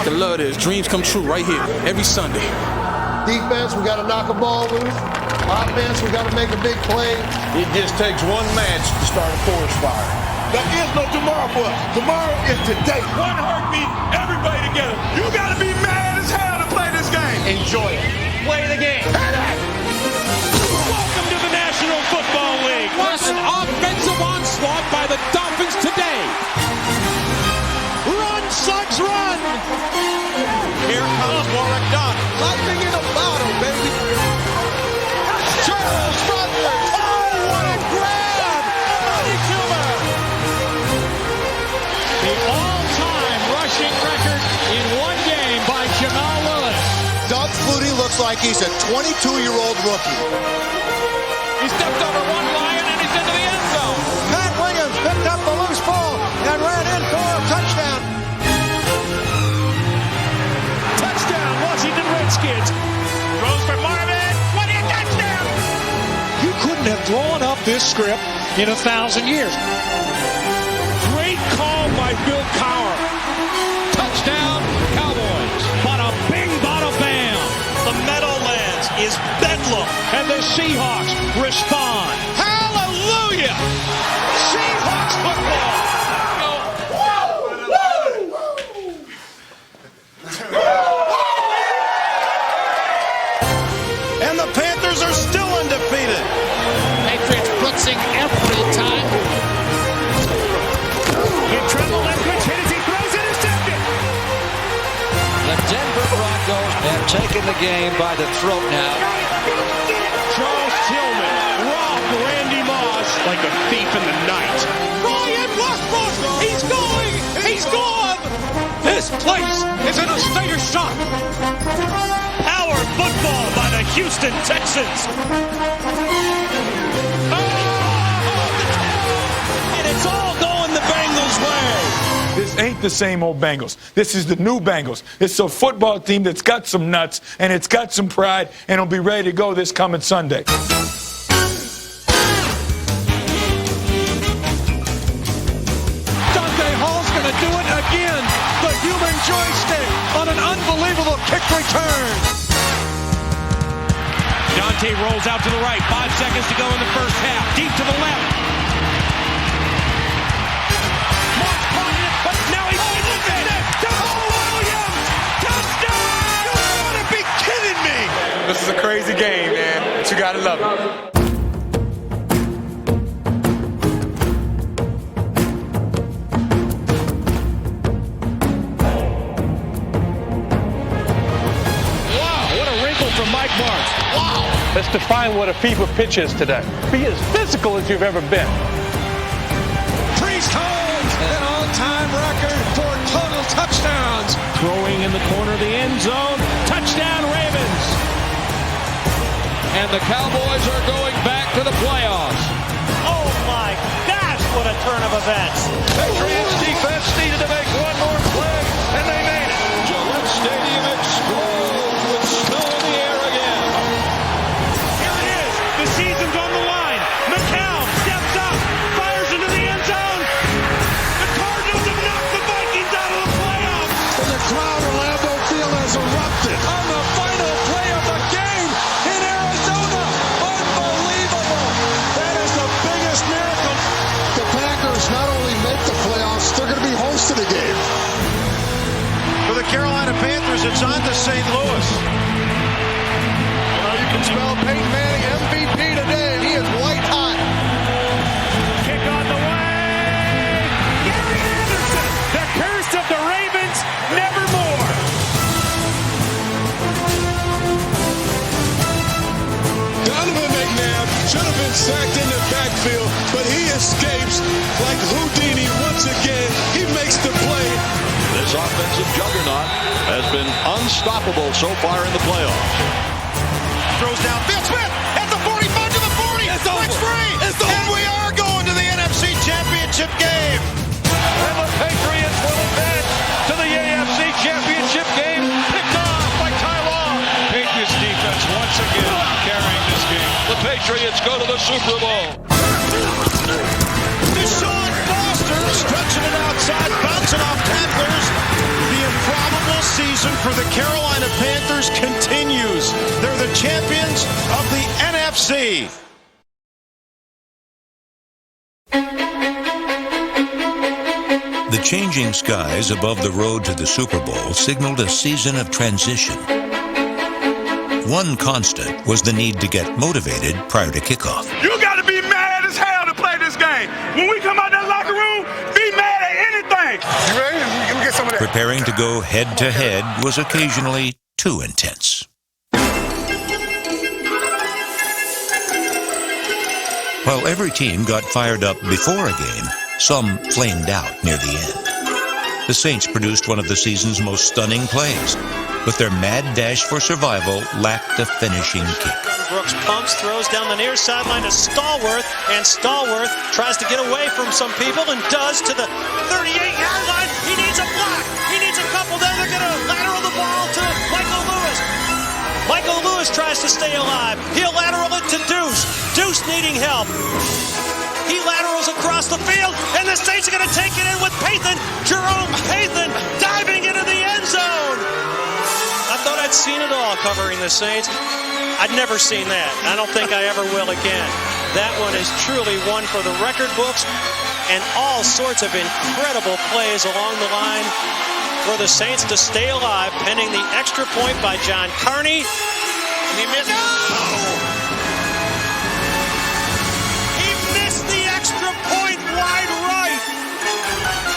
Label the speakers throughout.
Speaker 1: fucking love this. Dreams come true right here, every Sunday.
Speaker 2: Defense, we got to knock a ball loose. Offense, we got to make a big play.
Speaker 3: It just takes one match to start a forest fire.
Speaker 4: There is no tomorrow for us. Tomorrow is today. One heartbeat, everybody together. You got to be mad as hell to play this game.
Speaker 5: Enjoy it. Play the game.
Speaker 6: Welcome to the National Football League.
Speaker 7: What an offensive onslaught by the Dolphins today.
Speaker 6: Run, Suggs, run.
Speaker 7: Here comes Warwick Dunn.
Speaker 2: Lightning in a bottle, baby.
Speaker 7: Charles Rutgers.
Speaker 6: Oh, what a grab. Money Toomer.
Speaker 7: The all-time rushing record in one game by Jamal Lewis.
Speaker 8: Doug Flutie looks like he's a 22-year-old rookie.
Speaker 7: He stepped over one Lion and he's into the end zone.
Speaker 8: Pat Williams picked up the loose ball and ran in for a touchdown.
Speaker 6: Touchdown, Washington Redskins. Throws for Marvin. What a touchdown. You couldn't have drawn up this script in 1,000 years. Great call by Bill Cowher.
Speaker 7: Touchdown, Cowboys.
Speaker 6: Bada bing, bada bam.
Speaker 5: The Meadowlands is bedlam.
Speaker 6: And the Seahawks respond.
Speaker 7: Hallelujah.
Speaker 6: Seahawks football.
Speaker 5: And the Panthers are still undefeated.
Speaker 7: Patriots blitzing every time.
Speaker 6: In trouble, Leftwich hit as he throws intercepted.
Speaker 9: The Denver Broncos have taken the game by the throat now.
Speaker 6: Charles Tillman robbed Randy Moss like a thief in the night.
Speaker 7: Ryan Westbrook. He's going. He's gone. This place is in a state of shock.
Speaker 6: Power football by the Houston Texans.
Speaker 7: And it's all going the Bengals' way.
Speaker 4: This ain't the same old Bengals. This is the new Bengals. It's a football team that's got some nuts and it's got some pride and it'll be ready to go this coming Sunday.
Speaker 6: Dante Hall's going to do it again. The human joystick on an unbelievable kick return. Dante rolls out to the right. 5 seconds to go in the first half. Deep to the left. Moss caught it, but now he's in it. Jamal Williams! Touchdown! You gotta be kidding me!
Speaker 1: This is a crazy game, man, but you gotta love it.
Speaker 6: From Mike Marks.
Speaker 8: Wow.
Speaker 10: Let's define what a fever pitch is today. Be as physical as you've ever been.
Speaker 6: Priest holds an all-time record for total touchdowns. Throwing in the corner of the end zone. Touchdown, Ravens.
Speaker 7: And the Cowboys are going back to the playoffs.
Speaker 5: Oh my gosh, what a turn of events.
Speaker 6: Patriots defense needed to make one more play, and they made it.
Speaker 7: Gillette Stadium explodes with snow in the air again.
Speaker 6: Here it is. The season's on the line. McCown steps up, fires into the end zone. The Cardinals have knocked the Vikings out of the playoffs.
Speaker 2: And the crowd at Lambeau Field has erupted.
Speaker 6: On the final play of the game in Arizona. Unbelievable.
Speaker 2: That is the biggest miracle. The Packers not only make the playoffs, they're going to be host of the game.
Speaker 5: For the Carolina Panthers, it's on to St. Louis.
Speaker 2: Well, you can spell Peyton Manning MVP today, and he is white hot.
Speaker 6: Kick on the way. Gary Anderson. The curse of the Ravens, nevermore.
Speaker 2: Donovan McNabb should have been sacked in the backfield, but he escapes like Houdini once again. He makes the play.
Speaker 11: This offensive juggernaut has been unstoppable so far in the playoffs.
Speaker 5: Throws down. Bill Smith at the 45 to the 40. Breaks free. And we are going to the NFC Championship game.
Speaker 6: And the Patriots will advance to the AFC Championship game. Picked off by Ty Law.
Speaker 11: Patriots defense once again carrying this game. The Patriots go to the Super Bowl.
Speaker 5: Deshaun Foster stretching it outside, bouncing off tacklers. The improbable for the Carolina Panthers continues. They're the champions of the NFC.
Speaker 12: The changing skies above the road to the Super Bowl signaled a season of transition. One constant was the need to get motivated prior to kickoff.
Speaker 4: You got to be mad as hell to play this game. When we come out that locker room, be mad at anything. You ready? Let me get some of that.
Speaker 12: Preparing to go head-to-head was occasionally too intense. While every team got fired up before a game, some flamed out near the end. The Saints produced one of the season's most stunning plays, but their mad dash for survival lacked a finishing kick.
Speaker 13: Brooks pumps, throws down the near sideline to Stallworth, and Stallworth tries to get away from some people and does to the 38-yard line. He needs a block. He needs a couple. Then they're going to lateral the ball to Michael Lewis. Michael Lewis tries to stay alive. He'll lateral it to Deuce. Deuce needing help. He laterals across the field, and the Saints are going to take it in with Pathan. Jerome Pathan diving into the end zone. I thought I'd seen it all covering the Saints. I'd never seen that. I don't think I ever will again. That one is truly one for the record books, and all sorts of incredible plays along the line for the Saints to stay alive, pending the extra point by John Carney. And he missed. No! He missed the extra point wide right.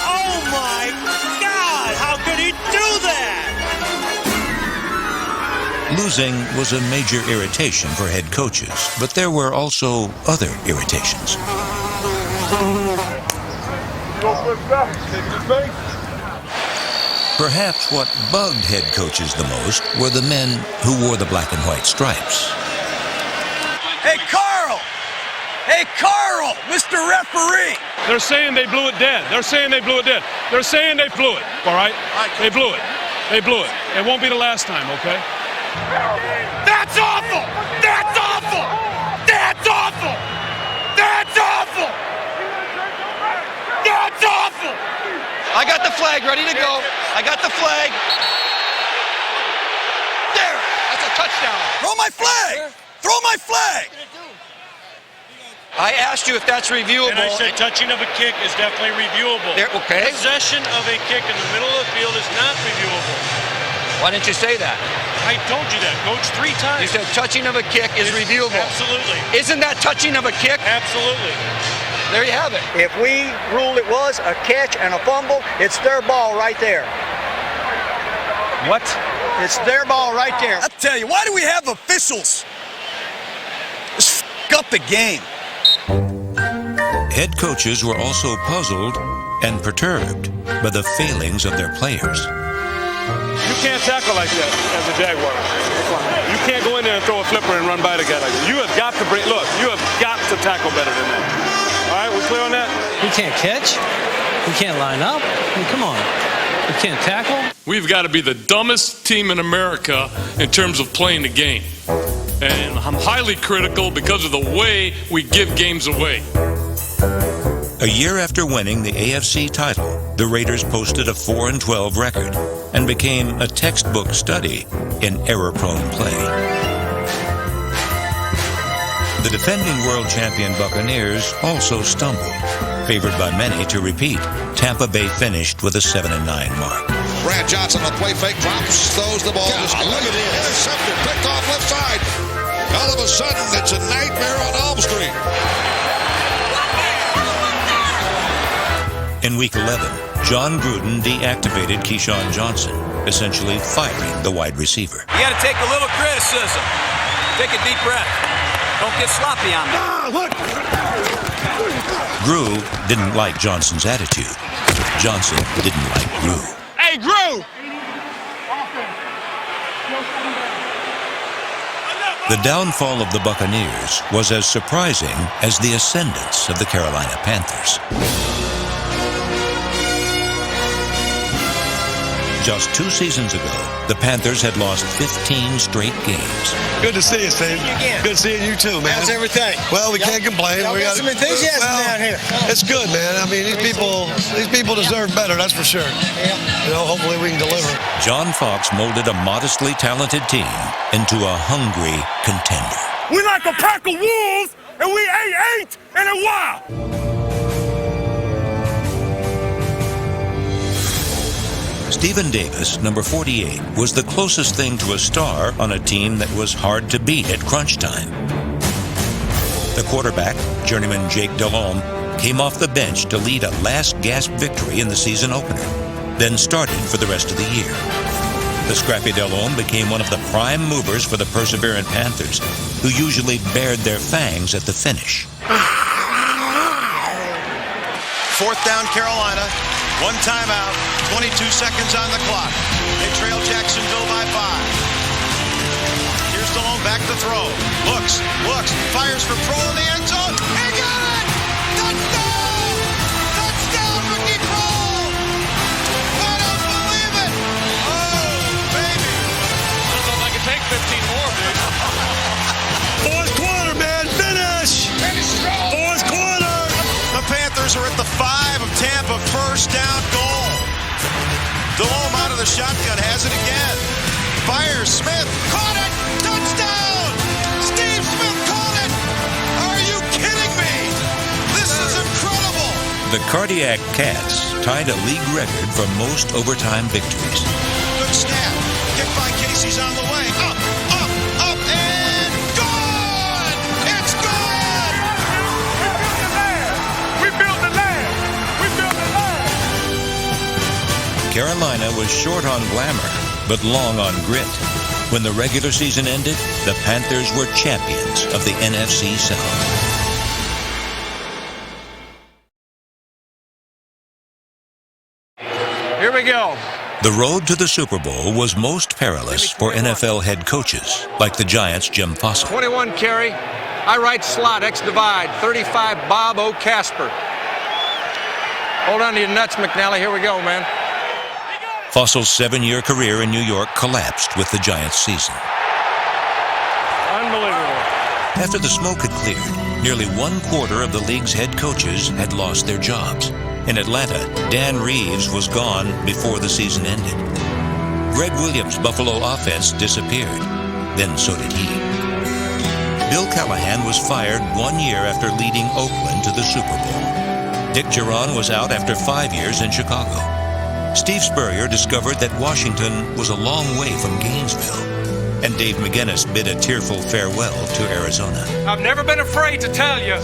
Speaker 13: Oh my God! How could he do that?
Speaker 12: Losing was a major irritation for head coaches, but there were also other irritations. Perhaps what bugged head coaches the most were the men who wore the black and white stripes.
Speaker 7: Hey, Carl! Hey, Carl! Mr. Referee!
Speaker 10: They're saying they blew it dead. They're saying they blew it dead. They're saying they blew it, all right? They blew it. They blew it. It won't be the last time, okay?
Speaker 7: That's awful! That's awful! That's awful! That's awful! That's awful!
Speaker 5: I got the flag ready to go. I got the flag. There! That's a touchdown.
Speaker 7: Throw my flag! Throw my flag!
Speaker 5: I asked you if that's reviewable.
Speaker 13: And I said touching of a kick is definitely reviewable.
Speaker 5: Okay.
Speaker 13: Possession of a kick in the middle of the field is not reviewable.
Speaker 5: Why didn't you say that?
Speaker 13: I told you that, Coach, 3 times.
Speaker 5: You said touching of a kick is reviewable.
Speaker 13: Absolutely.
Speaker 5: Isn't that touching of a kick?
Speaker 13: Absolutely.
Speaker 5: There you have it.
Speaker 8: If we ruled it was a catch and a fumble, it's their ball right there.
Speaker 10: What?
Speaker 8: It's their ball right there.
Speaker 7: I tell you, why do we have officials? Just f*** up the game.
Speaker 12: Head coaches were also puzzled and perturbed by the failings of their players.
Speaker 10: You can't tackle like that as a Jaguar. You can't go in there and throw a flipper and run by the guy like that. You have got to you have got to tackle better than that. All right, we clear on that?
Speaker 14: He can't catch. He can't line up. I mean, come on. He can't tackle.
Speaker 11: We've got to be the dumbest team in America in terms of playing the game. And I'm highly critical because of the way we give games away.
Speaker 12: A year after winning the AFC title, the Raiders posted a 4-12 record and became a textbook study in error-prone play. The defending world champion Buccaneers also stumbled. Favored by many to repeat, Tampa Bay finished with a 7-9 mark.
Speaker 15: Brad Johnson on play fake, drops, throws the ball. Look at it. Intercepted, picked off left side. All of a sudden, it's a nightmare on Elm Street.
Speaker 12: In Week 11, John Gruden deactivated Keyshawn Johnson, essentially firing the wide receiver.
Speaker 7: You got to take a little criticism. Take a deep breath. Don't get sloppy on me.
Speaker 12: Gru didn't like Johnson's attitude. Johnson didn't like Gru.
Speaker 4: Hey, Gru!
Speaker 12: The downfall of the Buccaneers was as surprising as the ascendance of the Carolina Panthers. Just 2 seasons ago, the Panthers had lost 15 straight games.
Speaker 16: Good to see you, Steve. Good seeing you too, man.
Speaker 8: How's everything?
Speaker 16: Well, we can't complain.
Speaker 8: We got some enthusiasm down here.
Speaker 16: It's good, man. I mean, these people deserve better, that's for sure. You know, hopefully we can deliver.
Speaker 12: John Fox molded a modestly talented team into a hungry contender.
Speaker 11: We like a pack of wolves, and we ain't in a while.
Speaker 12: Stephen Davis, number 48, was the closest thing to a star on a team that was hard to beat at crunch time. The quarterback, journeyman Jake Delhomme, came off the bench to lead a last-gasp victory in the season opener, then started for the rest of the year. The scrappy Delhomme became one of the prime movers for the perseverant Panthers, who usually bared their fangs at the finish.
Speaker 5: 4th down, Carolina. 1 timeout, 22 seconds on the clock. They trail Jacksonville by 5. Here's Delhomme back to throw. Looks, fires for throw in the end zone. He got it! Touchdown! Touchdown, Ricky Kroll! I don't believe it! Oh, baby!
Speaker 11: I don't know if I can take 15 more, dude.
Speaker 16: Fourth quarter, man. Finish! Fourth quarter!
Speaker 5: The Panthers are at the 5 of Tampa, first down goal. Delhomme out of the shotgun, has it again. Fires, Smith, caught it, touchdown! Steve Smith caught it! Are you kidding me? This is incredible!
Speaker 12: The Cardiac Cats tied a league record for most overtime victories.
Speaker 5: Good snap. Kick by Casey's on the way. Up, and gone! It's gone!
Speaker 11: We built the land! We built the land!
Speaker 12: Carolina was short on glamour, but long on grit. When the regular season ended, the Panthers were champions of the NFC South.
Speaker 7: Here we go.
Speaker 12: The road to the Super Bowl was most perilous for NFL head coaches, like the Giants' Jim Fossil.
Speaker 7: 21 carry. I right slot, X divide. 35 Bob O. Casper. Hold on to your nuts, McNally. Here we go, man.
Speaker 12: Fossil's 7-year career in New York collapsed with the Giants' season.
Speaker 10: Unbelievable.
Speaker 12: After the smoke had cleared, nearly 1/4 of the league's head coaches had lost their jobs. In Atlanta, Dan Reeves was gone before the season ended. Greg Williams' Buffalo offense disappeared. Then so did he. Bill Callahan was fired 1 year after leading Oakland to the Super Bowl. Dick Geron was out after 5 years in Chicago. Steve Spurrier discovered that Washington was a long way from Gainesville. And Dave McGinnis bid a tearful farewell to Arizona.
Speaker 7: I've never been afraid to tell you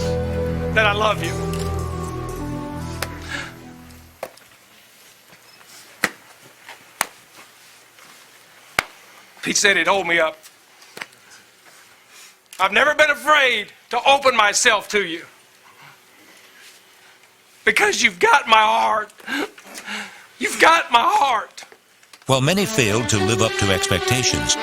Speaker 7: that I love you. He said he'd hold me up. I've never been afraid to open myself to you. Because you've got my heart. You've got my heart.
Speaker 12: While many failed to live up to expectations,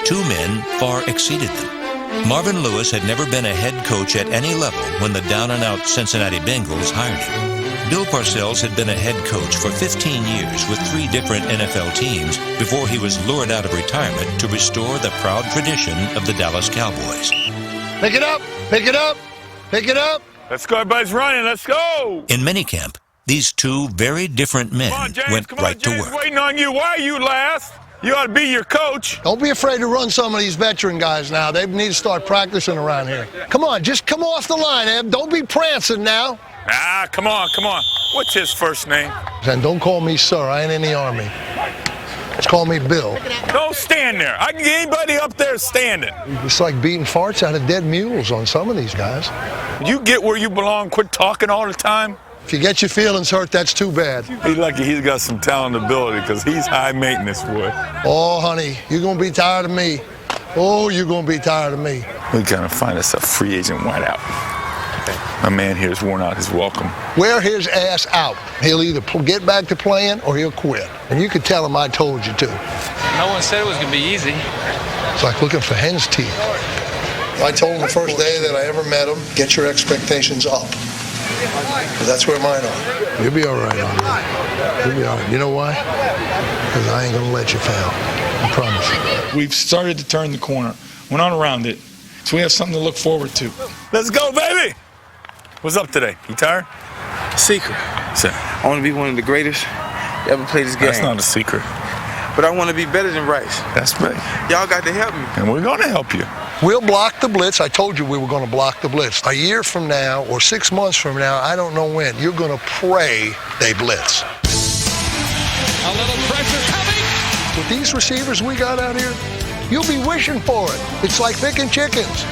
Speaker 12: 2 men far exceeded them. Marvin Lewis had never been a head coach at any level when the down-and-out Cincinnati Bengals hired him. Bill Parcells had been a head coach for 15 years with 3 different NFL teams before he was lured out of retirement to restore the proud tradition of the Dallas Cowboys.
Speaker 8: Pick it up, pick it up, pick it up.
Speaker 11: Let's go, everybody's running. Let's go.
Speaker 12: In minicamp, these 2 very different men went right to work.
Speaker 11: Waiting on you. Why are you last? You ought to be your coach.
Speaker 8: Don't be afraid to run some of these veteran guys now. They need to start practicing around here. Come on, just come off the line, Eb. Don't be prancing now.
Speaker 11: Ah, come on. What's his first name?
Speaker 8: And don't call me sir. I ain't in the Army. Just call me Bill.
Speaker 11: Don't stand there. I can get anybody up there standing.
Speaker 8: It's like beating farts out of dead mules on some of these guys.
Speaker 11: You get where you belong. Quit talking all the time.
Speaker 8: If you get your feelings hurt, that's too bad.
Speaker 11: He's lucky he's got some talent and ability because he's high maintenance, boy.
Speaker 8: Oh, honey, you're going to be tired of me. Oh, you're going to be tired of me.
Speaker 11: We got to find us a free agent wideout. My man here has worn out his welcome.
Speaker 8: Wear his ass out. He'll either get back to playing or he'll quit. And you could tell him I told you to.
Speaker 14: No one said it was going to be easy.
Speaker 8: It's like looking for hen's teeth. I told him the first day that I ever met him, get your expectations up. But that's where mine are. You'll be all right, Andre. You'll be all right. You know why? because I ain't going to let you fail. I promise you.
Speaker 4: We've started to turn the corner. We're not around it. So we have something to look forward to.
Speaker 3: Let's go, baby. What's up today? You tired?
Speaker 1: Secret.
Speaker 3: Sir.
Speaker 1: I want to be one of the greatest to ever play this game.
Speaker 3: That's not a secret.
Speaker 1: But I want to be better than Rice.
Speaker 3: That's right.
Speaker 1: Y'all got to help me.
Speaker 3: And we're going to help you.
Speaker 8: We'll block the blitz. I told you we were going to block the blitz. A year from now or 6 months from now, I don't know when, you're going to pray they blitz.
Speaker 9: A little pressure coming.
Speaker 8: With these receivers we got out here, you'll be wishing for it. It's like picking chickens.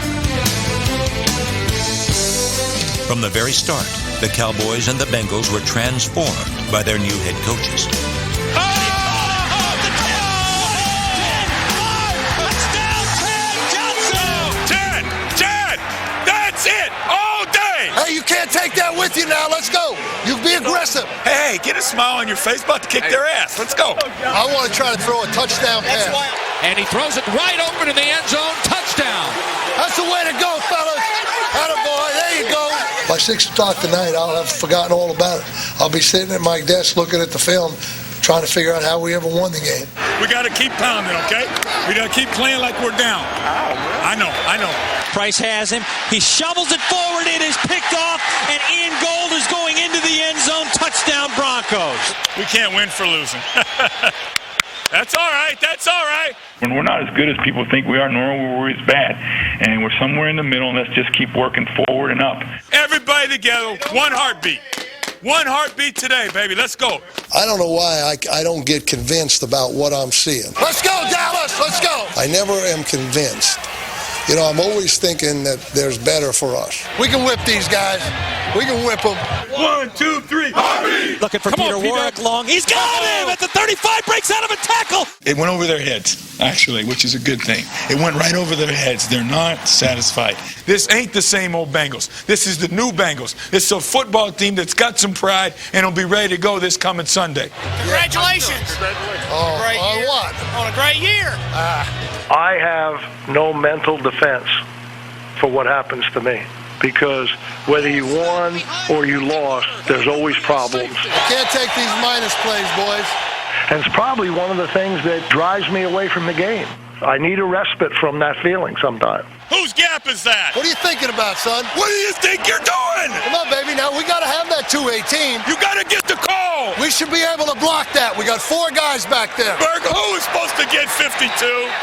Speaker 12: From the very start, the Cowboys and the Bengals were transformed by their new head coaches.
Speaker 8: Hey, you can't take that with you now. Let's go. You be aggressive.
Speaker 4: Hey, get a smile on your face. About to kick their ass. Let's go.
Speaker 8: I want to try to throw a touchdown pass.
Speaker 9: And he throws it right open in the end zone. Touchdown.
Speaker 8: That's the way to go, fellas. Attaboy. There you go. By 6 o'clock tonight, I'll have forgotten all about it. I'll be sitting at my desk looking at the film, trying to figure out how we ever won the game.
Speaker 4: We got to keep pounding, okay? We got to keep playing like we're down. I know.
Speaker 6: Price has him. He shovels it forward. It is picked off, and Ian Gold is going into the end zone. Touchdown, Broncos.
Speaker 4: We can't win for losing. That's all right. When we're not as good as people think we are, nor are we as bad. And we're somewhere in the middle, and let's just keep working forward and up. Everybody together, one heartbeat. One heartbeat today, baby. Let's go.
Speaker 8: I don't know why I don't get convinced about what I'm seeing. Let's go, Dallas. Let's go. I never am convinced. You know, I'm always thinking that there's better for us. We can whip these guys. We can whip them.
Speaker 4: 1, 2, 3. Hurry!
Speaker 6: Looking for Peter Warrick long. He's got him at the 35. Breaks out of a tackle.
Speaker 4: It went over their heads, actually, which is a good thing. It went right over their heads. They're not satisfied. This ain't the same old Bengals. This is the new Bengals. It's a football team that's got some pride and will be ready to go this coming Sunday.
Speaker 17: Congratulations.
Speaker 8: Oh, on what?
Speaker 17: On a great year.
Speaker 18: I have no mental defense for what happens to me, because whether you won or you lost, there's always problems.
Speaker 8: I can't take these minus plays, boys.
Speaker 18: And it's probably one of the things that drives me away from the game. I need a respite from that feeling sometimes.
Speaker 4: Whose gap is that?
Speaker 8: What are you thinking about, son?
Speaker 4: What do you think you're doing?
Speaker 8: Come on, baby. Now, we got to have that 218.
Speaker 4: You got to get the call.
Speaker 8: We should be able to block that. We got 4 guys back there.
Speaker 4: Berger, who is supposed to get 52?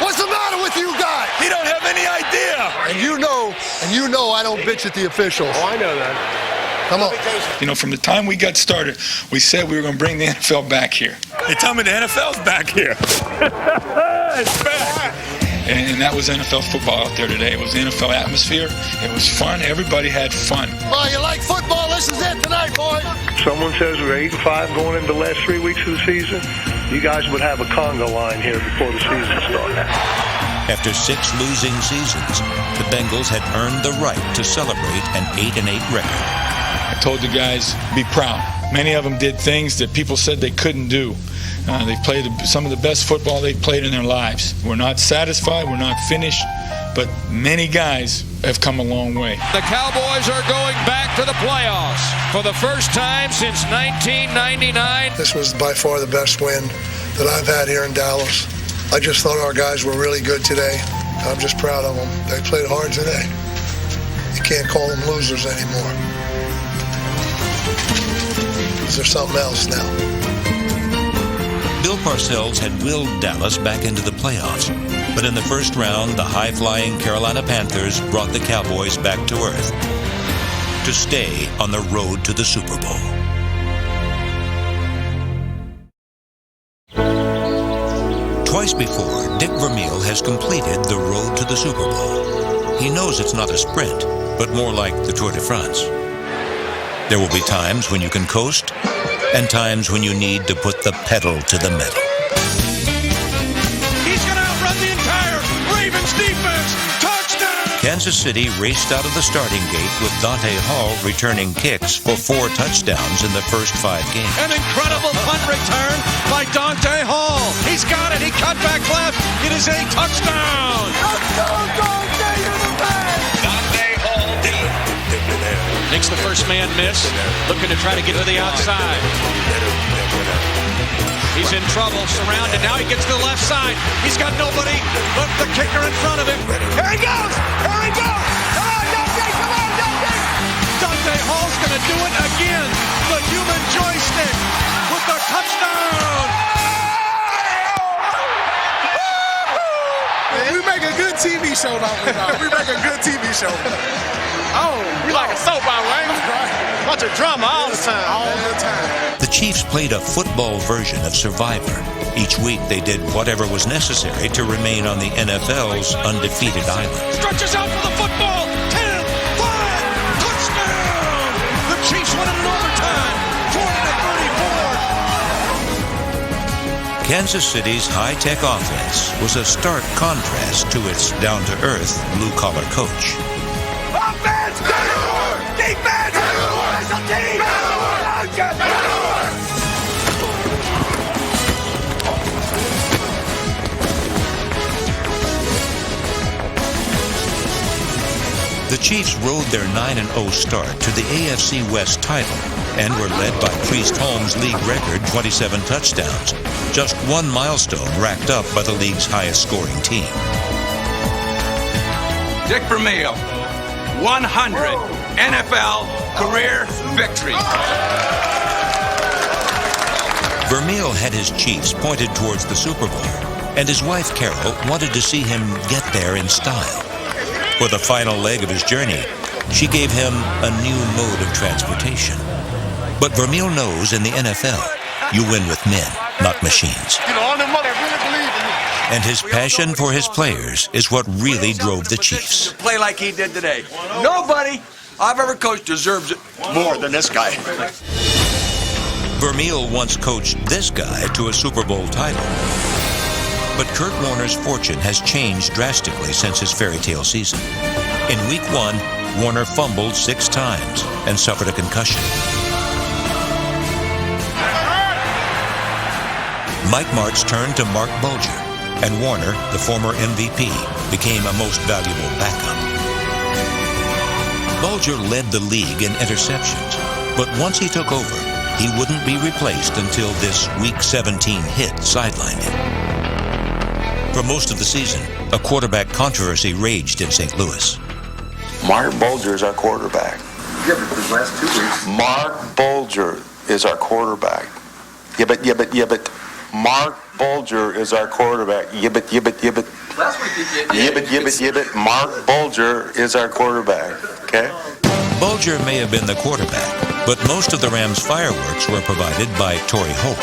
Speaker 8: What's the matter with you guys?
Speaker 4: He don't have any idea.
Speaker 8: And you know I don't bitch at the officials.
Speaker 18: Oh, I know that.
Speaker 8: Come on.
Speaker 4: You know, from the time we got started, we said we were going to bring the NFL back here. They tell me the NFL's back here. It's back. And that was NFL football out there today. It was the NFL atmosphere. It was fun. Everybody had fun.
Speaker 8: Well, you like football? This is it tonight, boy.
Speaker 18: Someone says we're 8-5 going into the last 3 weeks of the season. You guys would have a conga line here before the season started.
Speaker 12: After 6 losing seasons, the Bengals had earned the right to celebrate an 8-8 record.
Speaker 4: I told the guys, be proud. Many of them did things that people said they couldn't do. They played some of the best football they've played in their lives. We're not satisfied, we're not finished, but many guys have come a long way.
Speaker 9: The Cowboys are going back to the playoffs for the first time since 1999.
Speaker 8: This was by far the best win that I've had here in Dallas. I just thought our guys were really good today. I'm just proud of them. They played hard today. You can't call them losers anymore. Is there something else now?
Speaker 12: Bill Parcells had willed Dallas back into the playoffs, but in the first round, the high-flying Carolina Panthers brought the Cowboys back to earth to stay on the road to the Super Bowl. Twice before, Dick Vermeil has completed the road to the Super Bowl. He knows it's not a sprint, but more like the Tour de France. There will be times when you can coast, and times when you need to put the pedal to the metal.
Speaker 17: He's going to outrun the entire Ravens defense. Touchdown!
Speaker 12: Kansas City raced out of the starting gate with Dante Hall returning kicks for 4 touchdowns in the first 5 games.
Speaker 6: An incredible punt return by Dante Hall. He's got it. He cut back left. It is a touchdown. Touchdown, Dante to the back. Dante Hall makes the first man miss, looking to try to get to the outside. He's in trouble, surrounded. Now he gets to the left side. He's got nobody but the kicker in front of him. Here he goes! Here he goes! Come on, Dante! Come on, Dante! Dante Hall's going to do it again. The human joystick with the touchdown!
Speaker 3: We make a good TV show, don't we? We make a good TV show.
Speaker 10: Oh, we like a soap opera, ain't we? Bunch of drama all the time.
Speaker 3: All the time.
Speaker 12: The Chiefs played a football version of Survivor. Each week they did whatever was necessary to remain on the NFL's undefeated island.
Speaker 6: Stretches out for the football. 10, 5, touchdown! The Chiefs win it in overtime. 40-34.
Speaker 12: Kansas City's high-tech offense was a stark contrast to its down-to-earth blue-collar coach.
Speaker 17: Offense! Defense! Special teams!
Speaker 12: The Chiefs rode their 9-0 start to the AFC West title and were led by Priest Holmes' league record 27 touchdowns, just one milestone racked up by the league's highest-scoring team.
Speaker 19: Dick Vermeil, 100 NFL career victories.
Speaker 12: Vermeil had his Chiefs pointed towards the Super Bowl, and his wife Carol wanted to see him get there in style. For the final leg of his journey, she gave him a new mode of transportation. But Vermeil knows in the NFL, you win with men, not machines.
Speaker 17: You know, all the mother really believe in you.
Speaker 12: And his passion for his players is what really drove the Chiefs.
Speaker 19: Play like he did today. Nobody I've ever coached deserves it more than this guy.
Speaker 12: Vermeil once coached this guy to a Super Bowl title. But Kurt Warner's fortune has changed drastically since his fairy tale season. In Week 1, Warner fumbled 6 times and suffered a concussion. Mike Martz turned to Mark Bulger, and Warner, the former MVP, became a most valuable backup. Bulger led the league in interceptions, but once he took over, he wouldn't be replaced until this Week 17 hit sidelined him. For most of the season, a quarterback controversy raged in St. Louis.
Speaker 20: Mark Bulger is our quarterback.
Speaker 21: Yeah, but the last 2 weeks.
Speaker 20: Mark Bulger is our quarterback. Yeah, but Mark Bulger is our quarterback. Yeah, but.
Speaker 21: Last week he did.
Speaker 20: Yeah, but. Mark Bulger is our quarterback. Okay?
Speaker 12: Bulger may have been the quarterback, but most of the Rams' fireworks were provided by Torrey Holt.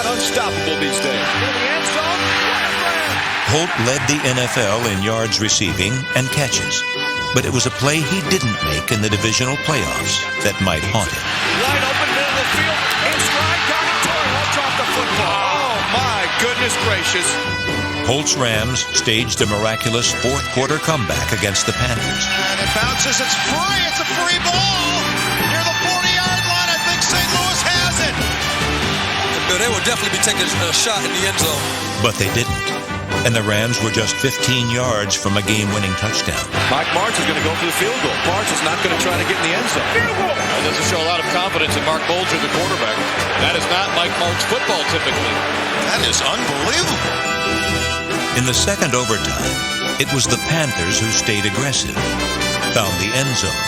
Speaker 21: Unstoppable these days.
Speaker 12: Holt led the NFL in yards receiving and catches, but it was a play he didn't make in the divisional playoffs that might haunt him.
Speaker 17: Wide open middle of the field, in stride, got it, Torrey Holt dropped the football. Oh my goodness gracious.
Speaker 12: Holt's Rams staged a miraculous fourth-quarter comeback against the Panthers.
Speaker 5: And it bounces, it's free, it's a free ball. Near the 40-yard line, I think St. Louis has it.
Speaker 22: They will definitely be taking a shot in the end zone.
Speaker 12: But they didn't. And the Rams were just 15 yards from a game-winning touchdown.
Speaker 10: Mike Martz is going to go for the field goal. Martz is not going to try to get in the end zone. Field goal! That doesn't show a lot of confidence in Mark Bulger, the quarterback. That is not Mike Martz football typically.
Speaker 5: That is unbelievable.
Speaker 12: In the second overtime, it was the Panthers who stayed aggressive, found the end zone,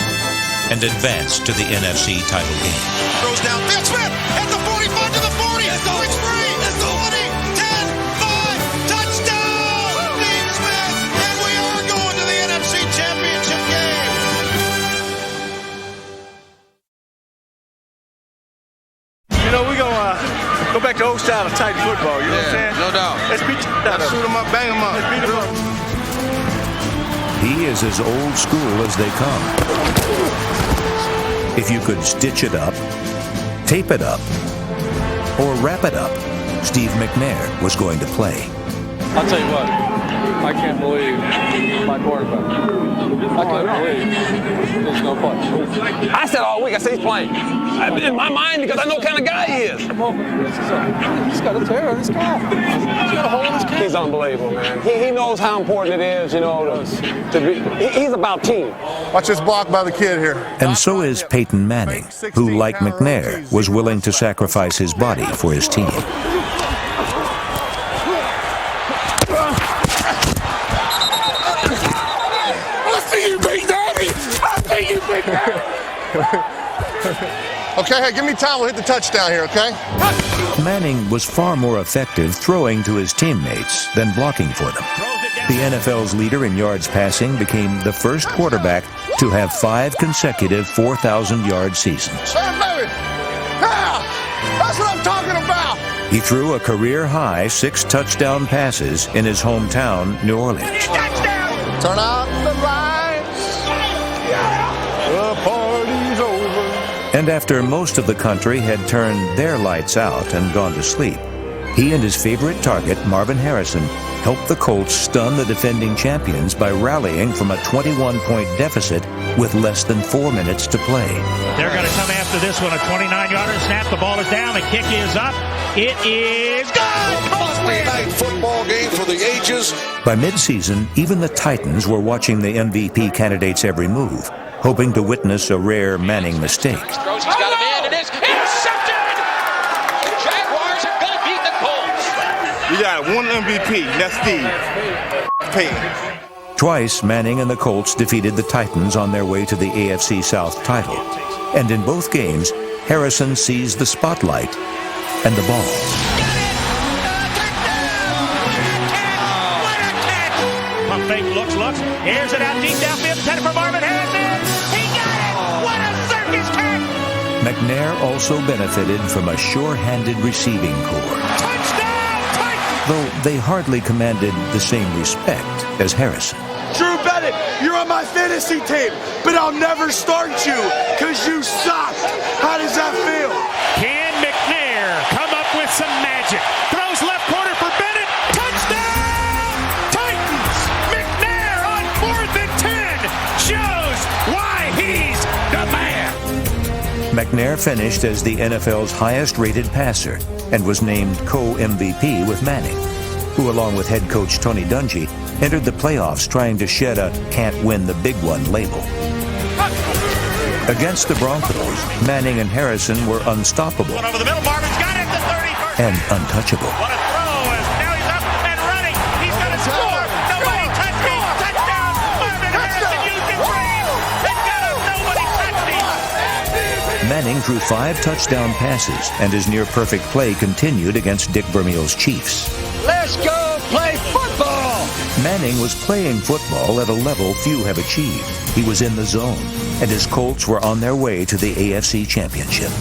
Speaker 12: and advanced to the NFC title game.
Speaker 5: Throws down Field Smith at the 45 to the 40. It's free. It's 20, 10, 5. Touchdown! Steve Smith. And we are going to the NFC Championship game.
Speaker 10: You know, we're going to go back to old style of tight football. You know what I'm saying?
Speaker 19: No doubt.
Speaker 10: Let's beat
Speaker 21: Let's shoot him up, bang him up.
Speaker 10: Let's beat him up.
Speaker 23: He is as old school as they come. If you could stitch it up, tape it up, or wrap it up, Steve McNair was going to play.
Speaker 10: I'll tell you what, I can't believe my quarterback. I can't believe there's no punch.
Speaker 19: I said all week, I said he's playing.
Speaker 10: In my mind, because I know what kind of guy he is.
Speaker 14: He's got a tear in his calf. He's got a hole in his calf.
Speaker 10: He's unbelievable, man. He knows how important it is, you know, to be. He's about team.
Speaker 3: Watch this block by the kid here.
Speaker 23: And so is Peyton Manning, who, like McNair, was willing to sacrifice his body for his team.
Speaker 3: Okay, hey, give me time. We'll hit the touchdown here, okay?
Speaker 23: Manning was far more effective throwing to his teammates than blocking for them. The NFL's leader in yards passing became the first quarterback to have 5 consecutive 4,000-yard seasons.
Speaker 3: Hey, baby! Yeah! That's what I'm talking about!
Speaker 23: He threw a career-high 6 touchdown passes in his hometown, New Orleans.
Speaker 3: Turn out the lights. The party's over.
Speaker 23: And after most of the country had turned their lights out and gone to sleep, he and his favorite target, Marvin Harrison, helped the Colts stun the defending champions by rallying from a 21-point deficit with less than 4 minutes to play.
Speaker 6: They're going to come after this one. A 29-yarder snap. The ball is down. The kick is up. It is good.
Speaker 17: Monday night football game for the ages.
Speaker 23: By midseason, even the Titans were watching the MVP candidate's every move, hoping to witness a rare Manning mistake.
Speaker 9: He's got a man. It is intercepted. The Jaguars are going to beat the Colts.
Speaker 21: We got one MVP. That's Steve Payton.
Speaker 23: Twice, Manning and the Colts defeated the Titans on their way to the AFC South title. And in both games, Harrison seized the spotlight and the ball.
Speaker 6: Pump fake, looks. Airs it out deep downfield. Intended for Marvin Harrison. He got it. What a circus catch.
Speaker 23: McNair also benefited from a sure-handed receiving corps.
Speaker 6: Touchdown, Titans!
Speaker 23: Though they hardly commanded the same respect as Harrison.
Speaker 21: Drew Bennett, you're on my fantasy team, but I'll never start you because you suck. How does that feel?
Speaker 6: Can McNair come up with some magic? Throws left corner for Bennett. Touchdown! Titans! McNair on 4th and 10 shows why he's the man.
Speaker 23: McNair finished as the NFL's highest-rated passer and was named co-MVP with Manning, who, along with head coach Tony Dungy, entered the playoffs trying to shed a can't-win-the-big-one label. Against the Broncos, Manning and Harrison were unstoppable
Speaker 6: One over the middle. Marvin's got it. The 31st.
Speaker 23: and untouchable.
Speaker 6: What a throw. Now he's up and running. He's going to score. Nobody touched him. Touchdown. Marvin Harrison used his brain and got him. Nobody touched him.
Speaker 23: Manning threw 5 touchdown passes, and his near-perfect play continued against Dick Vermeil's Chiefs.
Speaker 9: Let's go play football.
Speaker 23: Manning was playing football at a level few have achieved. He was in the zone, and his Colts were on their way to the AFC Championship.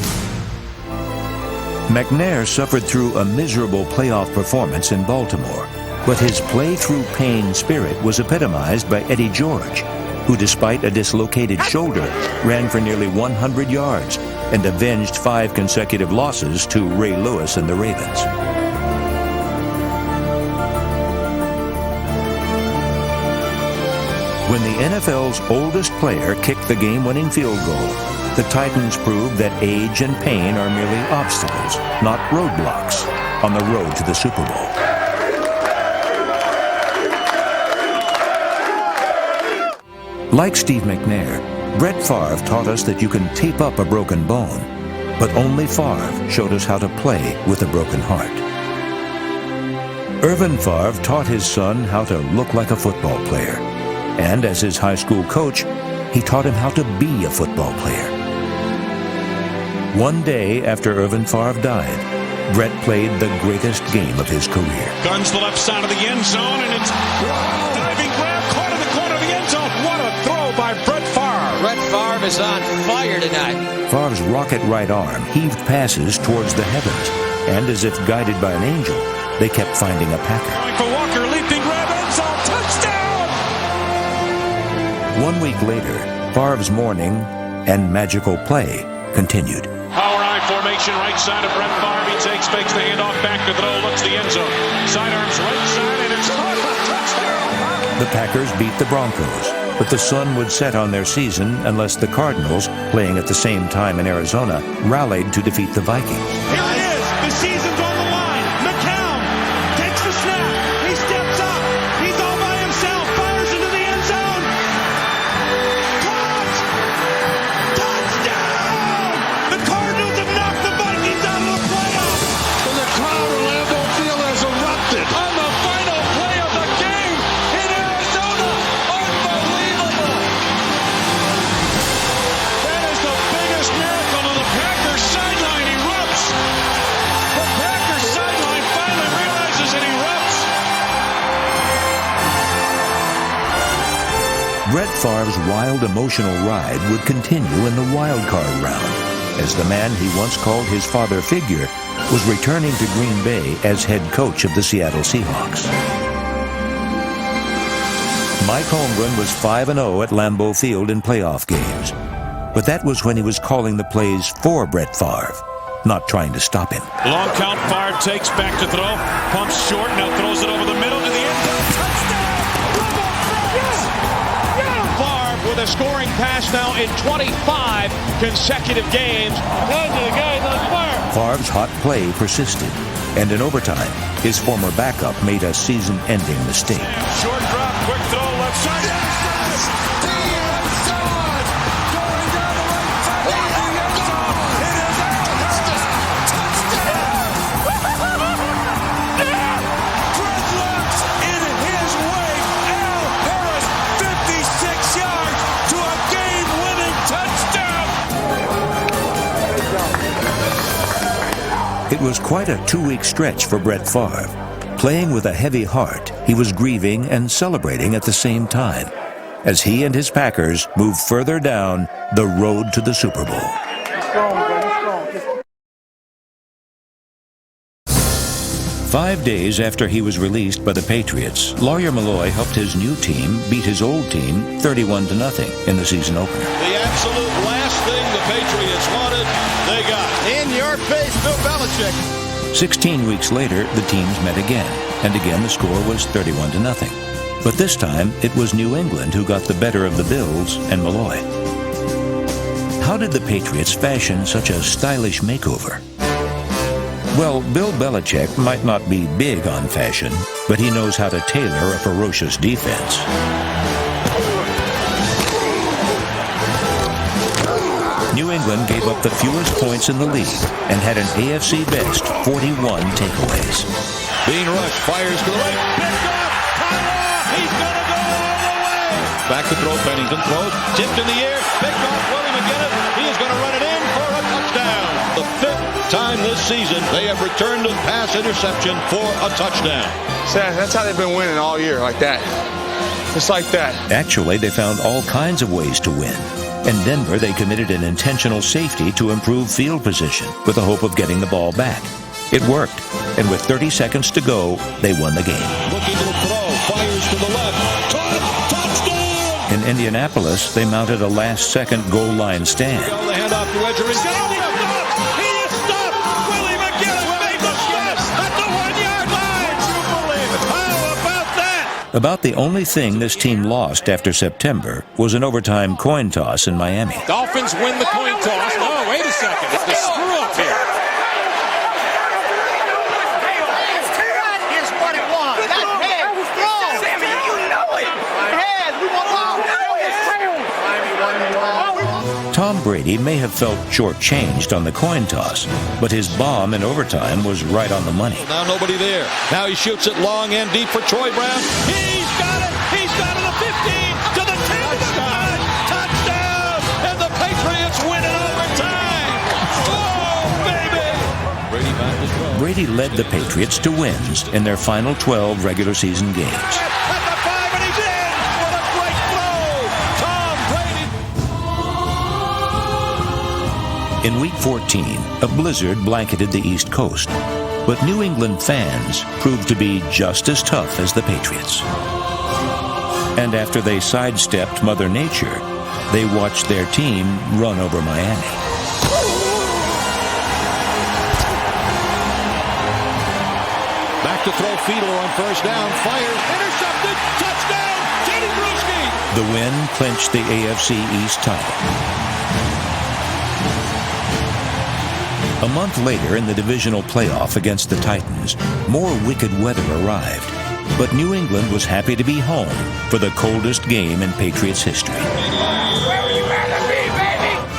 Speaker 23: McNair suffered through a miserable playoff performance in Baltimore, but his play-through-pain spirit was epitomized by Eddie George, who, despite a dislocated shoulder, ran for nearly 100 yards and avenged 5 consecutive losses to Ray Lewis and the Ravens. When the NFL's oldest player kicked the game-winning field goal, the Titans proved that age and pain are merely obstacles, not roadblocks, on the road to the Super Bowl. Like Steve McNair, Brett Favre taught us that you can tape up a broken bone, but only Favre showed us how to play with a broken heart. Irvin Favre taught his son how to look like a football player, and as his high school coach, he taught him how to be a football player. One day after Irvin Favre died, Brett played the greatest game of his career.
Speaker 6: Guns the left side of the end zone, and it's diving grab caught in the corner of the end zone. What a throw by Brett Favre.
Speaker 9: Brett Favre is on fire tonight.
Speaker 23: Favre's rocket right arm heaved passes towards the heavens, and as if guided by an angel, they kept finding a Packer.
Speaker 6: Going for Walker, leaping grab end zone, touchdown!
Speaker 23: 1 week later, Favre's morning and magical play continued.
Speaker 6: Power I formation, right side of Brett Favre. He fakes the handoff back to throw, looks the end zone. Sidearms right side, and it's caught. Touchdown!
Speaker 23: The Packers beat the Broncos, but the sun would set on their season unless the Cardinals, playing at the same time in Arizona, rallied to defeat the Vikings.
Speaker 6: Here it is. The season's on the line. McCown takes the snap. He steps up. He's all by himself. Fires into the end zone. Caught! Touchdown! The Cardinals have knocked the Vikings out of the playoffs.
Speaker 21: And the crowd at Lambeau Field has erupted.
Speaker 9: On the final play of the game in Arizona. Unbelievable.
Speaker 6: That is the biggest miracle on the Packers sideline erupts. The Packers sideline finally realizes it erupts.
Speaker 23: Brett Favre's wild emotional ride would continue in the wild card round, as the man he once called his father figure was returning to Green Bay as head coach of the Seattle Seahawks. Mike Holmgren was 5-0 at Lambeau Field in playoff games, but that was when he was calling the plays for Brett Favre, not trying to stop him.
Speaker 6: Long count, Favre takes back to throw, pumps short, now throws it over the middle to the end zone. Touchdown! Favre with a scoring pass now in 25 consecutive games.
Speaker 23: Favre's hot play persisted, and in overtime, his former backup made a season-ending mistake.
Speaker 6: Short drop, quick throw, left side.
Speaker 23: It was quite a 2-week stretch for Brett Favre. Playing with a heavy heart, he was grieving and celebrating at the same time, as he and his Packers moved further down the road to the Super Bowl. 5 days after he was released by the Patriots, Lawyer Milloy helped his new team beat his old team 31-0 in the season opener.
Speaker 17: The absolute last thing the Patriots wanted, they got. In your face, Bill Belichick.
Speaker 23: 16 weeks later, the teams met again, and again the score was 31-0. But this time, it was New England who got the better of the Bills and Milloy. How did the Patriots fashion such a stylish makeover? Well, Bill Belichick might not be big on fashion, but he knows how to tailor a ferocious defense. New England gave up the fewest points in the league and had an AFC best 41 takeaways.
Speaker 17: Being rushed, fires to the right. Picked off. He's going to go all the way. Back to throw. Pennington throws. Tipped in the air. Picked off. Willie McGinnis. He is going to run it in for a touchdown. The 5th time this season they have returned a pass interception for a touchdown.
Speaker 1: That's how they've been winning all year, like that. Just like that.
Speaker 23: Actually, they found all kinds of ways to win. In Denver, they committed an intentional safety to improve field position with the hope of getting the ball back. It worked, and with 30 seconds to go, they won the game.
Speaker 17: Looking to throw, fires to the left. Touchdown!
Speaker 23: In Indianapolis, they mounted a last-second goal line stand.
Speaker 17: The handoff to Edgerrin.
Speaker 6: He is stopped. Willie McGinnis made the stop at the 1-yard line. You believe it? How about that?
Speaker 23: About the only thing this team lost after September was an overtime coin toss in Miami.
Speaker 7: Dolphins win the coin toss. Oh, wait a second. It's the screw up here.
Speaker 9: Here's what it was. That's head. Wrong. Sammy, you know it. Head. We want
Speaker 23: Tom Brady may have felt shortchanged on the coin toss, but his bomb in overtime was right on the money.
Speaker 17: Now nobody there. Now he shoots it long and deep for Troy Brown.
Speaker 6: He's got it. He's got it. The 15 to the 10 to the 5. Touchdown. And the Patriots win in overtime. Oh, baby.
Speaker 17: Brady back to throw.
Speaker 23: Brady led the Patriots to wins in their final 12 regular season games.
Speaker 6: At the 5, and he's in. What a great throw. Tom Brady.
Speaker 23: In Week 14, a blizzard blanketed the East Coast, but New England fans proved to be just as tough as the Patriots. And after they sidestepped Mother Nature, they watched their team run over Miami.
Speaker 17: Back to throw, Fiedler on first down, fires, intercepted, touchdown, Teddy Bruschi.
Speaker 23: The win clinched the AFC East title. A month later, in the divisional playoff against the Titans, more wicked weather arrived. But New England was happy to be home for the coldest game in Patriots history.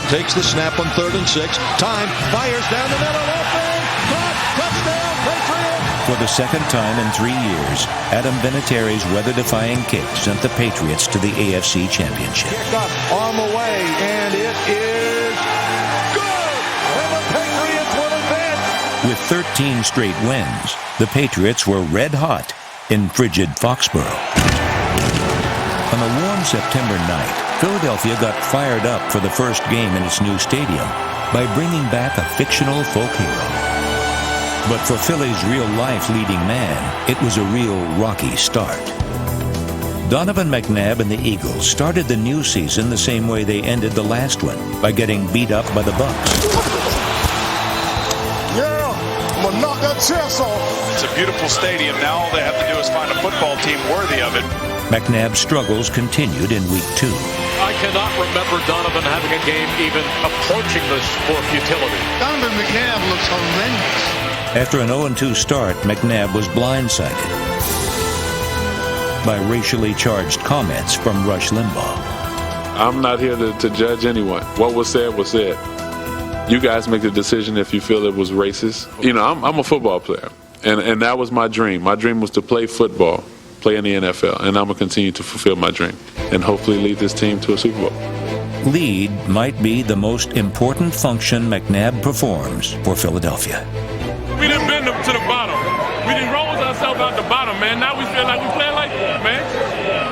Speaker 17: Takes the snap on 3rd and 6. Time, fires down the middle, open, caught, touchdown, Patriots!
Speaker 23: For the second time in 3 years, Adam Vinatieri's weather-defying kick sent the Patriots to the AFC Championship.
Speaker 17: Kick up on the way, and it is good! And the Patriots will advance!
Speaker 23: With 13 straight wins, the Patriots were red hot in frigid Foxborough. On a warm September night, Philadelphia got fired up for the first game in its new stadium by bringing back a fictional folk hero. But for Philly's real-life leading man, it was a real rocky start. Donovan McNabb and the Eagles started the new season the same way they ended the last one, by getting beat up by the Bucs.
Speaker 21: Yeah, I'm gonna knock that chest off.
Speaker 2: It's a beautiful stadium. Now all they have to do is find a football team worthy of it.
Speaker 23: McNabb's struggles continued in Week 2.
Speaker 6: I cannot remember Donovan having a game even approaching this for futility.
Speaker 21: Donovan McNabb looks horrendous.
Speaker 23: After an 0-2 start, McNabb was blindsided by racially charged comments from Rush Limbaugh.
Speaker 13: I'm not here to judge anyone. What was said was said. You guys make the decision if you feel it was racist. You know, I'm a football player, and that was my dream. My dream was to play football, play in the NFL, and I'm going to continue to fulfill my dream and hopefully lead this team to a Super Bowl.
Speaker 23: Lead might be the most important function McNabb performs for Philadelphia.
Speaker 11: We done been to the bottom. We done rolled ourselves out the bottom, man. Now we feel like we play like that, man.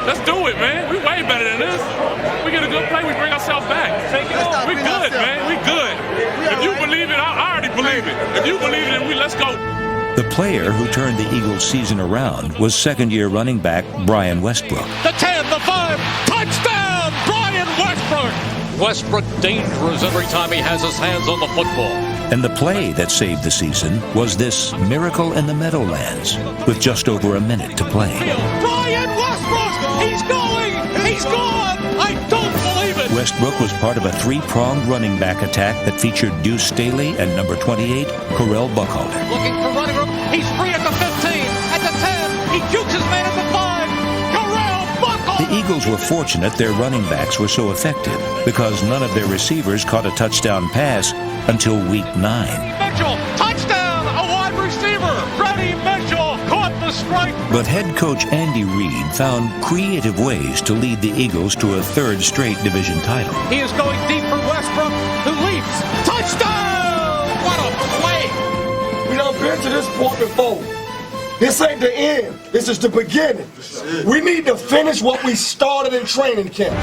Speaker 11: Let's do it, man. We way better than this. We get a good play, we bring ourselves back. We good, man. We good. If you believe it, I already believe it. If you believe it, let's go.
Speaker 23: The player who turned the Eagles' season around was second-year running back Brian Westbrook.
Speaker 6: The 10, the 5, touchdown, Brian Westbrook! Westbrook dangerous every time he has his hands on the football.
Speaker 23: And the play that saved the season was this miracle in the Meadowlands with just over a minute to play.
Speaker 6: Brian Westbrook! He's going! He's gone! I don't believe it!
Speaker 23: Westbrook was part of a three-pronged running back attack that featured Deuce Staley and number 28, Correll Buckhalter.
Speaker 6: Looking for running room. He's free at the 15, at the 10. He jukes his man at the 5. Correll Buckhalter!
Speaker 23: The Eagles were fortunate their running backs were so effective because none of their receivers caught a touchdown pass until Week 9.
Speaker 6: Mitchell, touchdown! A wide receiver! Freddie Mitchell caught the strike!
Speaker 23: But head coach Andy Reid found creative ways to lead the Eagles to a third straight division title.
Speaker 6: He is going deep for Westbrook, who leaps. Touchdown! What a play!
Speaker 21: We done been to this point before. This ain't the end. This is the beginning. We need to finish what we started in training camp.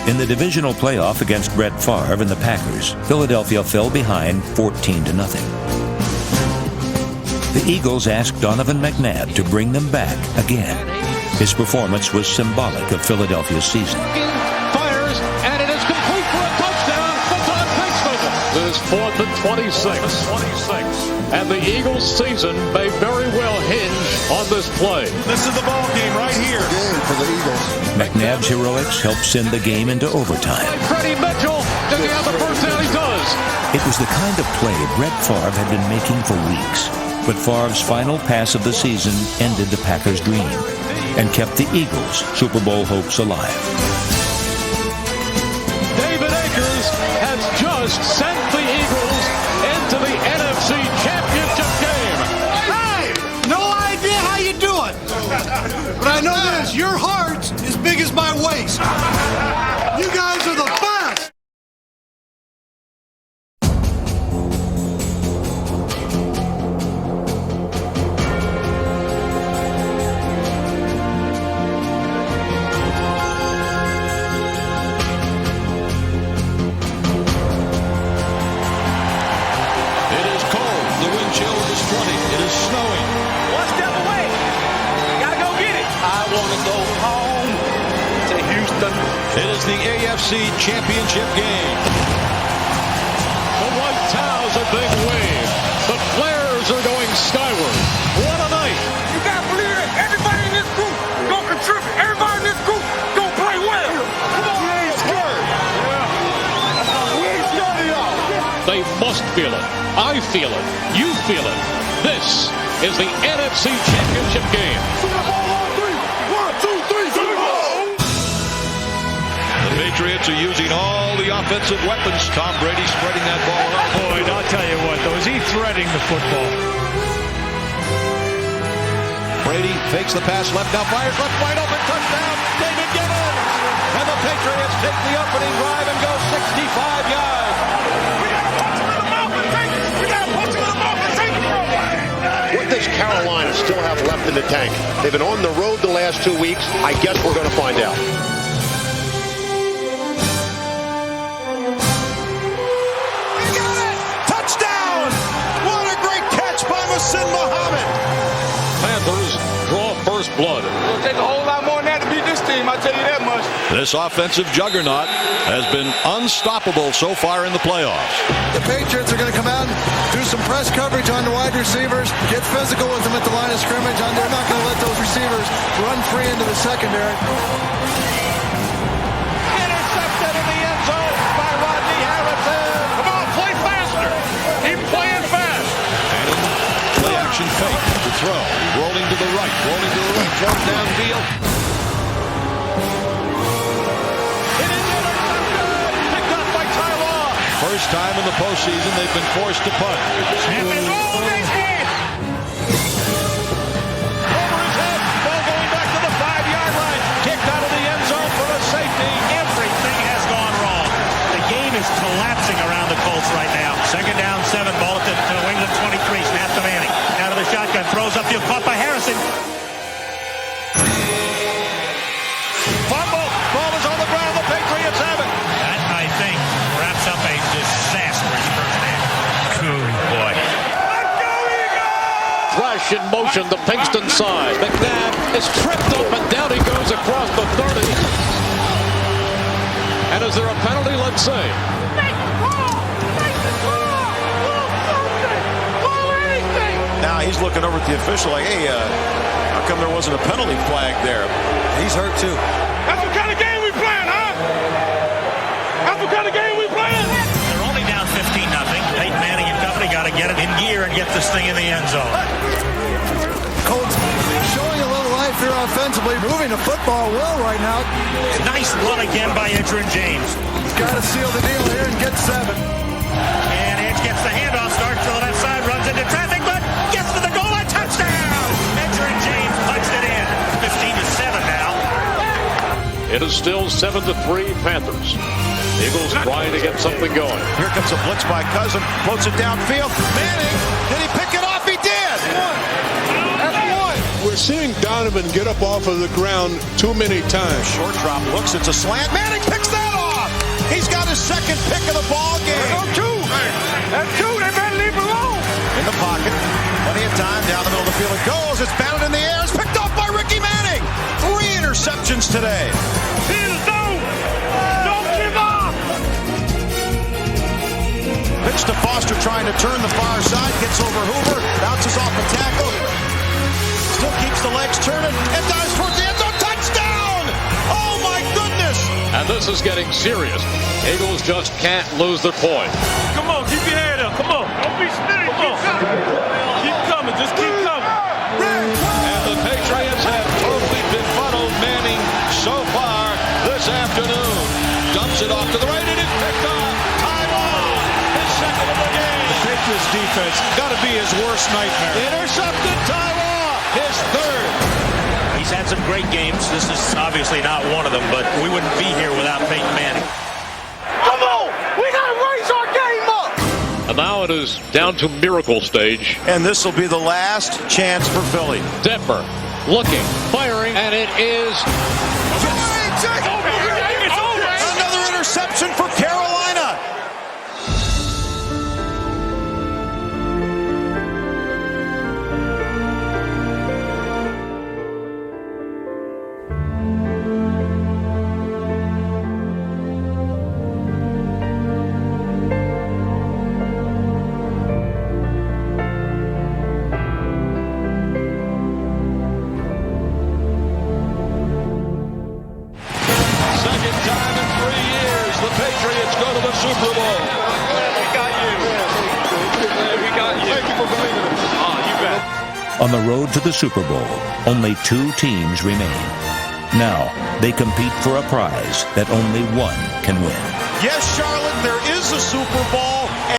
Speaker 23: In the divisional playoff against Brett Favre and the Packers, Philadelphia fell behind 14-0. The Eagles asked Donovan McNabb to bring them back again. His performance was symbolic of Philadelphia's season.
Speaker 6: Fires, and it is complete for a touchdown for Todd Paxton. This is 4th and 26. And the Eagles' season may very well hinge on this play.
Speaker 2: This is the ball game right here.
Speaker 8: Game for the Eagles.
Speaker 23: McNabb's heroics helped send the game into overtime.
Speaker 6: Freddie Mitchell, does he have the first down? He does.
Speaker 23: It was the kind of play Brett Favre had been making for weeks. But Favre's final pass of the season ended the Packers' dream and kept the Eagles' Super Bowl hopes alive.
Speaker 6: David Akers has just sent the Eagles into the NFC Championship game.
Speaker 16: Hey, no idea how you do it. But I know this, your heart's as big as my waist. You guys are the best.
Speaker 17: It is the AFC Championship game.
Speaker 6: The white towels are being waved. The flares are going skyward. What a night.
Speaker 21: You gotta believe it. Everybody in this group gonna contribute. Everybody in this
Speaker 6: They must feel it. I feel it. You feel it. This is the NFC Championship game.
Speaker 17: The Patriots are using all the offensive weapons. Tom Brady spreading that ball out.
Speaker 6: Boy, I'll tell you what, though, is he threading the football?
Speaker 17: Brady fakes the pass left, now fires left, wide open, touchdown, David Gibbons! And the Patriots take the opening drive and go 65 yards.
Speaker 4: What does Carolina still have left in the tank? They've been on the road the last 2 weeks. I guess we're going to find out.
Speaker 5: Touchdown! What a great catch by Muhsin Muhammad.
Speaker 6: Panthers draw first blood.
Speaker 11: It'll take a whole lot more than that to beat this team, I'll tell you that much.
Speaker 17: This offensive juggernaut has been unstoppable so far in the playoffs.
Speaker 16: The Patriots are going to come out and do some press coverage on the wide receivers, get physical with them at the line of scrimmage, and they're not going to let those receivers run free into the secondary.
Speaker 17: Intercepted in the end zone by Rodney Harrison.
Speaker 11: Come on, play faster. Keep playing fast.
Speaker 17: And play action fake to throw. Rolling to the right, throws downfield. It is intercepted. Picked up by Ty Law. First time in the postseason they've been forced to punt.
Speaker 11: Snap and roll, Biscuit.
Speaker 17: Over his head. Ball going back to the 5-yard line. Kicked out of the end zone for a safety.
Speaker 6: Everything has gone wrong. The game is collapsing around the Colts right now. Second down, 7, ball at the New England 23. Snap to Manning. Out of the shotgun, throws upfield, caught by Harrison.
Speaker 17: Fumble. Ball is on the ground. The Patriots have it.
Speaker 6: That, I think, wraps up a disastrous first half. Good boy.
Speaker 11: Rush in motion, the Pinkston side. McNabb is tripped up and down he goes across the 30. And is there a penalty? Let's see.
Speaker 5: Now he's looking over at the official like, hey, how come there wasn't a penalty flag there? He's hurt too.
Speaker 11: That's what kind of game we playing, huh? That's what kind of game we playing?
Speaker 6: They're only down 15-0. Peyton Manning and company got to get it in gear and get this thing in the end zone.
Speaker 16: Colts showing a little life here offensively, moving the football well right now.
Speaker 6: Nice run again by Edgerrin James.
Speaker 16: Got to seal the deal here and get 7.
Speaker 6: And Edge gets the handoff, starts to the left side, runs into traffic, but gets to the goal line, touchdown! Edgerrin James punched it in. 15-7 now.
Speaker 11: It is still 7-3 Panthers. Eagles trying to get something going.
Speaker 5: Here comes a blitz by Cousin, floats it downfield. Manning, did he pick it off? He did! That's one.
Speaker 3: We're seeing Donovan get up off of the ground too many times.
Speaker 5: Short drop looks, it's a slant. Manning picks that off! He's got his second pick of the ball game.
Speaker 11: That's two. They better leave him alone.
Speaker 5: In the pocket, plenty of time, down the middle of the field it goes. It's batted in the air, it's picked off by Ricky Manning. 3 interceptions today.
Speaker 11: Don't give up.
Speaker 5: Pitch to Foster trying to turn the far side, gets over Hoover, bounces off the tackle, still keeps the legs turning, and dives towards the end zone. Touchdown! Oh my goodness!
Speaker 11: And this is getting serious. Eagles just can't lose their point.
Speaker 10: Come on, keep your head up. Come on. Don't be spinning. Keep coming. Just keep coming.
Speaker 17: And the Patriots have totally befuddled Manning so far this afternoon. Dumps it off to the right, and it's picked off. Ty Law, his second of the game.
Speaker 6: The Patriots defense got to be his worst nightmare.
Speaker 17: Intercepted Ty Law, his third.
Speaker 6: He's had some great games. This is obviously not one of them, but we wouldn't be here without Peyton Manning.
Speaker 11: Come on! We gotta raise our game up! And now it is down to miracle stage.
Speaker 5: And this will be the last chance for Philly.
Speaker 11: Detmer looking, firing, and it is...
Speaker 5: Another interception for Carolina.
Speaker 17: Second time in 3 years, the Patriots go to the Super Bowl.
Speaker 11: They got you.
Speaker 23: On the road to the Super Bowl, only 2 teams remain. Now, they compete for a prize that only one can win.
Speaker 5: Yes, Charlotte, there is a Super Bowl.